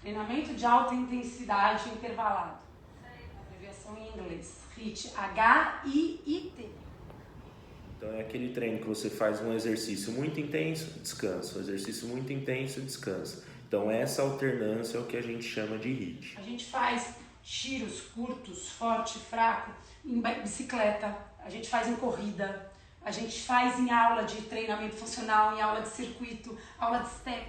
Treinamento de alta intensidade intervalado. Abreviação em inglês. HIIT. H-I-I-T. Então é aquele treino que você faz um exercício muito intenso, descansa. Um exercício muito intenso, descansa. Então essa alternância é o que a gente chama de HIIT. A gente faz giros curtos, forte, fraco, em bicicleta. A gente faz em corrida. A gente faz em aula de treinamento funcional, em aula de circuito, aula de step.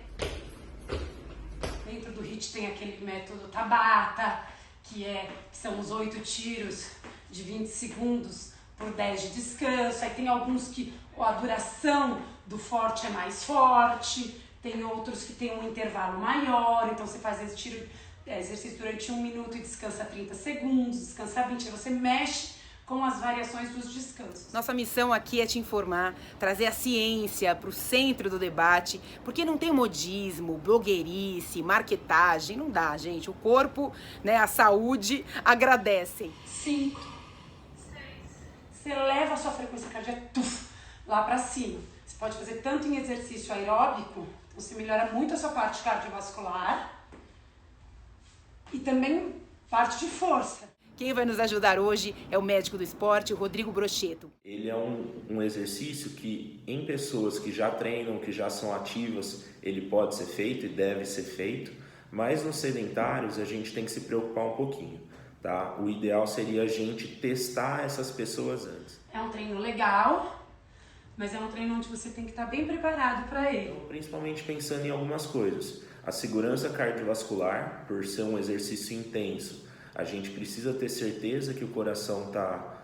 Dentro do HIIT tem aquele método Tabata, que são os 8 tiros de 20 segundos por 10 de descanso. Aí tem alguns que a duração do forte é mais forte, tem outros que tem um intervalo maior, então você faz exercício durante 1 minuto e descansa 30 segundos, descansa 20, aí você mexe com as variações dos descansos. Nossa missão aqui é te informar, trazer a ciência para o centro do debate, porque não tem modismo, blogueirice, marketagem, não dá, gente. O corpo, né, a saúde agradecem. 5, 6. Você leva a sua frequência cardíaca lá para cima. Você pode fazer tanto em exercício aeróbico, então você melhora muito a sua parte cardiovascular e também parte de força. Quem vai nos ajudar hoje é o médico do esporte, o Rodrigo Brocheto. Ele é um exercício que em pessoas que já treinam, que já são ativas, ele pode ser feito e deve ser feito, mas nos sedentários a gente tem que se preocupar um pouquinho, tá? O ideal seria a gente testar essas pessoas antes. É um treino legal, mas é um treino onde você tem que estar bem preparado para ele. Então, principalmente pensando em algumas coisas. A segurança cardiovascular, por ser um exercício intenso, a gente precisa ter certeza que o coração está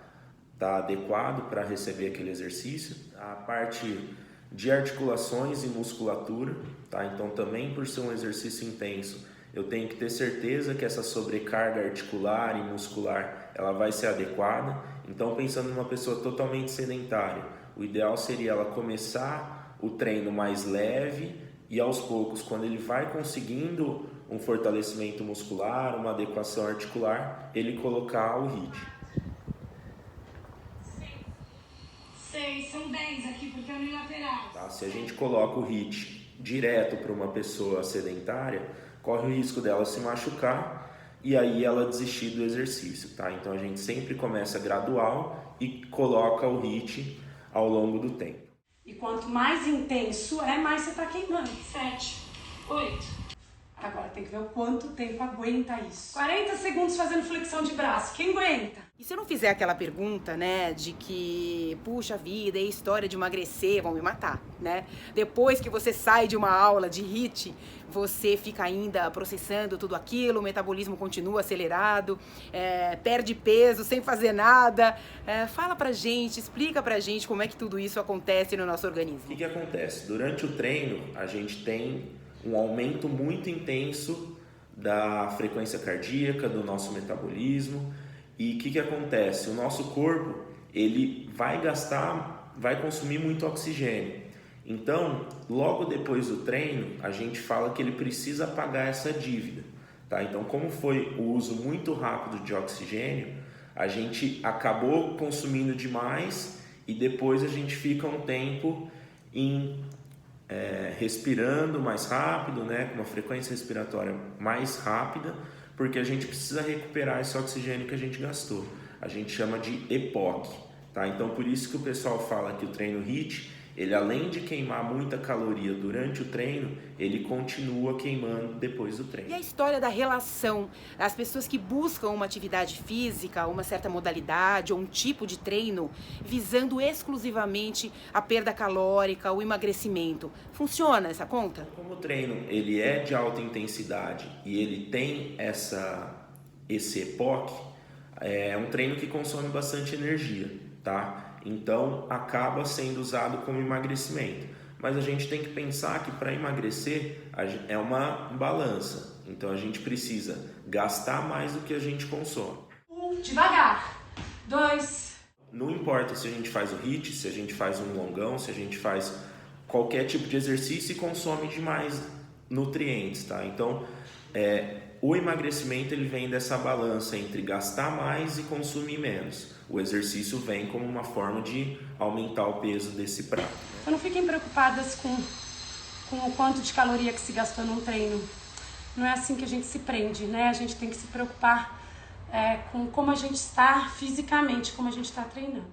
adequado para receber aquele exercício. A parte de articulações e musculatura, tá? Então também por ser um exercício intenso, eu tenho que ter certeza que essa sobrecarga articular e muscular ela vai ser adequada. Então pensando numa pessoa totalmente sedentária, o ideal seria ela começar o treino mais leve e aos poucos, quando ele vai conseguindo um fortalecimento muscular, uma adequação articular, ele colocar o HIIT. 6, são 10 aqui porque é unilateral. Tá? Se a gente coloca o HIIT direto para uma pessoa sedentária, corre o risco dela se machucar e aí ela desistir do exercício. Tá? Então a gente sempre começa gradual e coloca o HIIT ao longo do tempo. E quanto mais intenso mais você está queimando. 7, 8. Agora tem que ver o quanto tempo aguenta isso. 40 segundos fazendo flexão de braço. Quem aguenta? E se eu não fizer aquela pergunta, né, de que, puxa vida, é história de emagrecer, vão me matar, né? Depois que você sai de uma aula de HIIT, você fica ainda processando tudo aquilo, o metabolismo continua acelerado, perde peso sem fazer nada. Fala pra gente, explica pra gente como é que tudo isso acontece no nosso organismo. O que acontece? Durante o treino, a gente tem um aumento muito intenso da frequência cardíaca, do nosso metabolismo. E o que acontece? O nosso corpo ele vai consumir muito oxigênio. Então, logo depois do treino, a gente fala que ele precisa pagar essa dívida. Tá? Então, como foi o uso muito rápido de oxigênio, a gente acabou consumindo demais e depois a gente fica um tempo respirando mais rápido, né, com uma frequência respiratória mais rápida, porque a gente precisa recuperar esse oxigênio que a gente gastou. A gente chama de EPOC, tá? Então por isso que o pessoal fala que o treino HIIT, ele além de queimar muita caloria durante o treino, ele continua queimando depois do treino. E a história da relação, as pessoas que buscam uma atividade física, uma certa modalidade ou um tipo de treino, visando exclusivamente a perda calórica, o emagrecimento. Funciona essa conta? Como o treino ele é de alta intensidade e ele tem esse EPOC, é um treino que consome bastante energia, tá? Então acaba sendo usado como emagrecimento. Mas a gente tem que pensar que para emagrecer é uma balança. Então a gente precisa gastar mais do que a gente consome. 1, devagar. 2. Não importa se a gente faz o HIIT, se a gente faz um longão, se a gente faz qualquer tipo de exercício e consome demais nutrientes, tá? Então o emagrecimento ele vem dessa balança entre gastar mais e consumir menos. O exercício vem como uma forma de aumentar o peso desse prato. Então não fiquem preocupadas com o quanto de caloria que se gastou num treino. não é assim que a gente se prende, né? A gente tem que se preocupar com como a gente está fisicamente, como a gente está treinando.